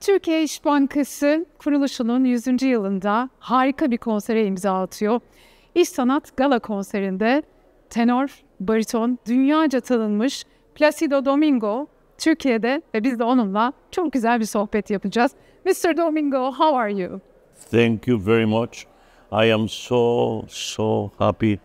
Türkiye İş Bankası kuruluşunun 100. yılında harika bir konsere imza atıyor. İş Sanat Gala Konseri'nde tenor, bariton, dünyaca tanınmış Plácido Domingo Türkiye'de ve biz de onunla çok güzel bir sohbet yapacağız. Mr. Domingo, how are you? Thank you very much. I am so happy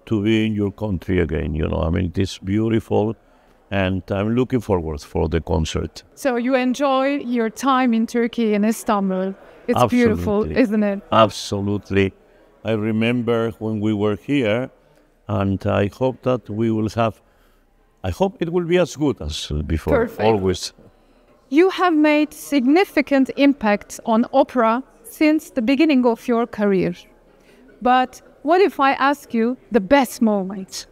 to be in your country again. You know, I mean, it is beautiful, and I'm looking forward for the concert. So you enjoy your time in Turkey in Istanbul. It's Absolutely. beautiful, isn't it? Absolutely. I remember when we were here, and I hope that we will have, I hope it will be as good as before, Perfect. always. You have made significant impact on opera since the beginning of your career. But what if I ask you the best moment?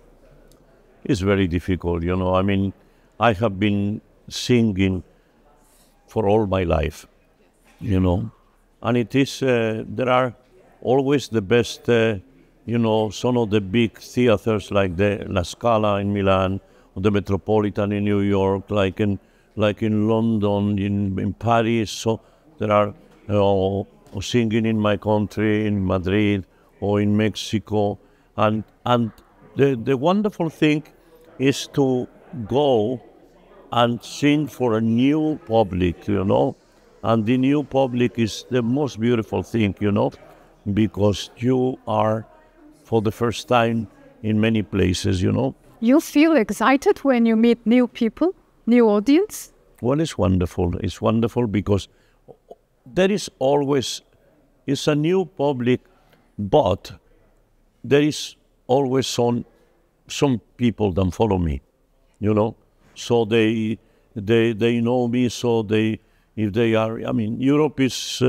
It's very difficult, you know. I mean, I have been singing for all my life, you know. And it is, there are always the best, you know, some of the big theaters like the La Scala in Milan, or the Metropolitan in New York, like in London, in Paris. So there are singing in my country, in Madrid, or in Mexico. And the wonderful thing is to go and sing for a new public, you know. And the new public is the most beautiful thing, you know, because you are for the first time in many places, you know. You feel excited when you meet new people, new audience? Well, it's wonderful. It's wonderful because there is always, it's a new public, but there is always some people that follow me, you know. So they know me, so if they are, I mean, Europe is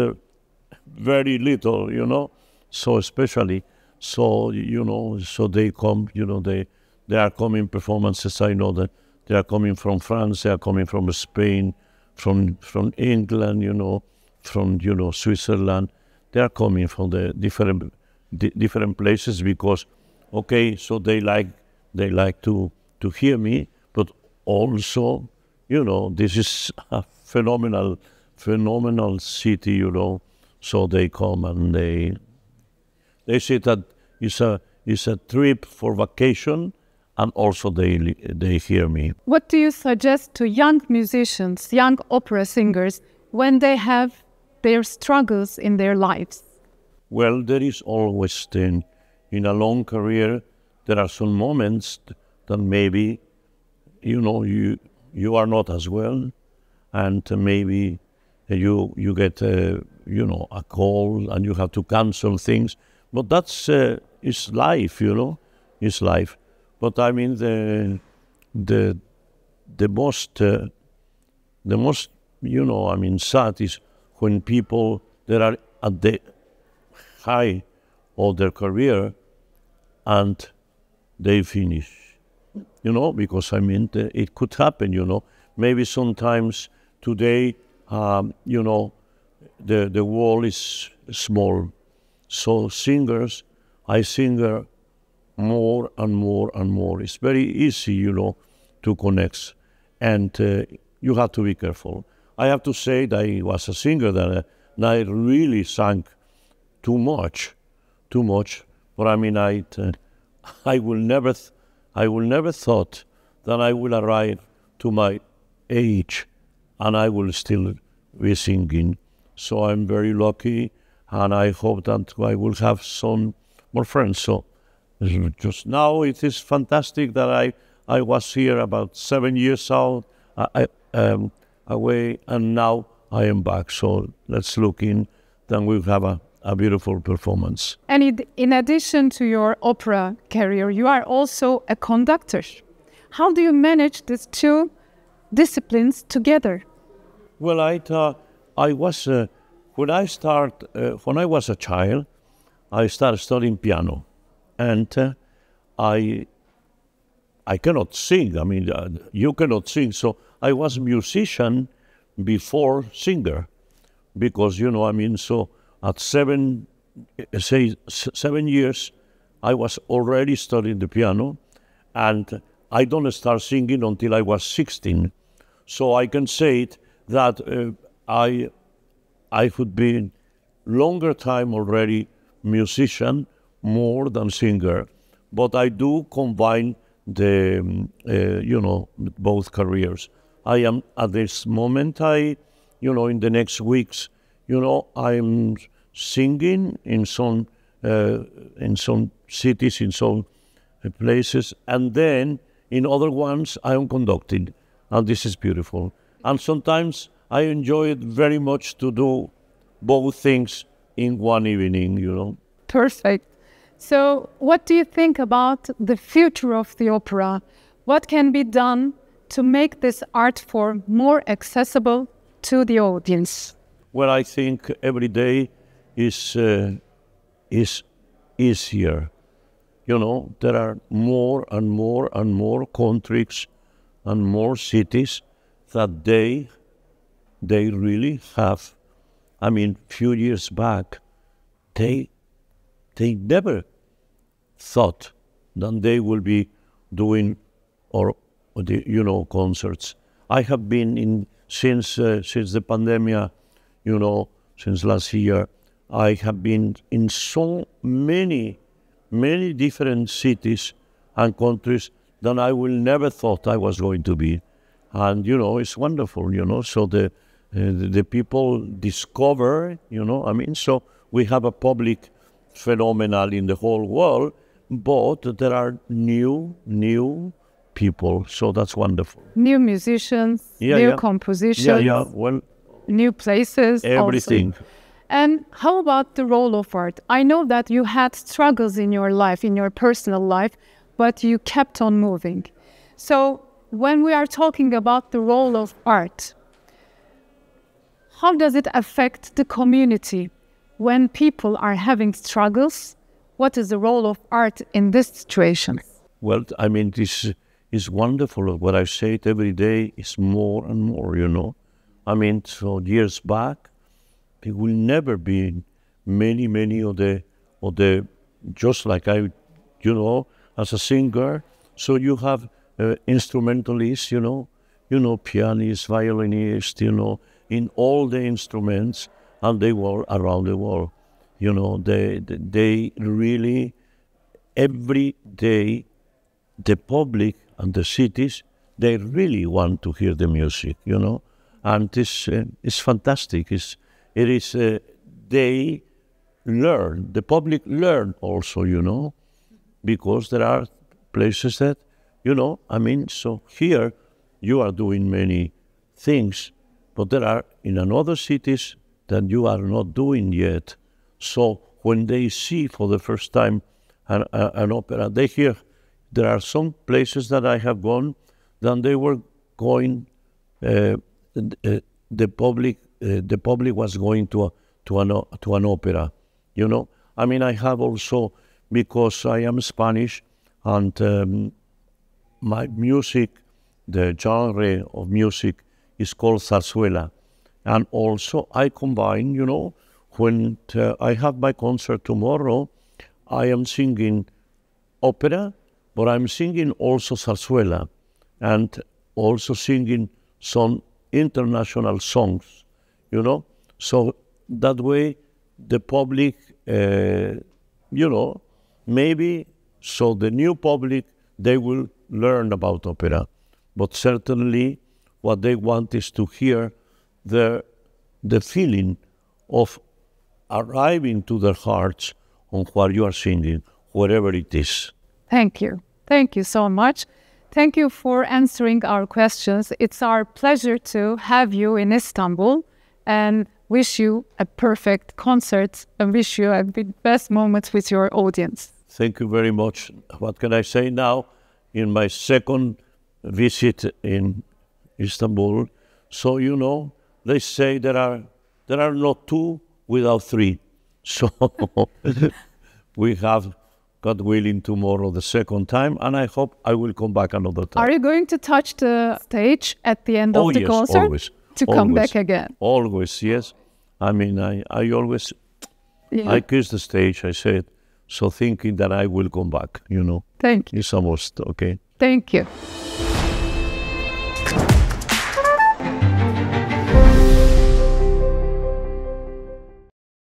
very little, you know, so especially, so, you know, so they come, you know, they are coming performances. I know that they are coming from France, they are coming from Spain, from England, you know, from, you know, Switzerland. They are coming from the different places because, okay, so they like to hear me, but also, you know, this is a phenomenal city, you know. So they come and they say that it's a trip for vacation, and also they hear me. What do you suggest to young musicians, young opera singers, when they have their struggles in their lives? Well, there is always in a long career, there are some moments that maybe, you know, you are not as well, and maybe you get you know, a call and you have to cancel things. But that's it's life, you know, it's life. But I mean the most you know, I mean, sad is when people that are at the high of their career and they finish, you know, because I mean it could happen, you know. Maybe sometimes today, you know, the world is small, so singers, I sing more and more and more. It's very easy, you know, to connect, and you have to be careful. I have to say that I was a singer that I really sang too much. But I mean, I will never thought that I will arrive to my age, and I will still be singing. So I'm very lucky, and I hope that I will have some more friends. So just now it is fantastic that I was here about 7 years out away, and now I am back. So let's look in, then we'll have a beautiful performance. And in addition to your opera career, you are also a conductor. How do you manage these two disciplines together? Well, I was when I was a child, I started studying piano, and I cannot sing. I mean, you cannot sing, so I was a musician before singer, because, you know, I mean, so at 7 years, I was already studying the piano, and I don't start singing until I was 16. So I can say it that I could be longer time already musician more than singer, but I do combine the both careers. I am at this moment. In the next weeks, I'm singing in some cities, in some places, and then in other ones I am conducting, and this is beautiful. And sometimes I enjoy it very much to do both things in one evening. Perfect. So what do you think about the future of the opera? What can be done to make this art form more accessible to the audience? Well, I think every day is easier. There are more and more and more countries and more cities that they really have. I mean, few years back, they never thought that they will be doing concerts. I have been in since the pandemic, since last year. I have been in so many different cities and countries that I will never thought I was going to be, and it's wonderful. So the people discover, so we have a public phenomenon in the whole world, but there are new people, so that's wonderful. New musicians, new compositions, well, new places, everything. Also. And how about the role of art? I know that you had struggles in your life, in your personal life, but you kept on moving. So when we are talking about the role of art, how does it affect the community when people are having struggles? What is the role of art in this situation? Well, I mean, this is wonderful. What I say it every day is more and more, I mean, so years back, it will never be many of the just like I, as a singer. So you have instrumentalists, pianists, violinists, in all the instruments, and they were around the world. They really, every day, the public and the cities, they really want to hear the music, and this is fantastic. They learn, the public learn also, because there are places that, so here you are doing many things, but there are in another cities that you are not doing yet. So when they see for the first time an opera, they hear there are some places that I have gone, then they were going, the public was going to an opera, I mean, I have also, because I am Spanish, and my music, the genre of music is called zarzuela, and also I combine, when I have my concert tomorrow, I am singing opera, but I'm singing also zarzuela, and also singing some international songs, so that way the public, maybe, so the new public, they will learn about opera, but certainly what they want is to hear the feeling of arriving to their hearts on what you are singing, wherever it is. Thank you. Thank you so much. Thank you for answering our questions. It's our pleasure to have you in Istanbul, and wish you a perfect concert and wish you the best moments with your audience. Thank you very much. What can I say now? In my second visit in Istanbul, so they say there are not two without three. So we have, God willing, tomorrow the second time, and I hope I will come back another time. Are you going to touch the stage at the end of the yes, concert? Always. To come back again? Always, yes. I mean, I always, I kiss the stage, I said, so thinking that I will come back, Thank you. It's almost, okay. Thank you.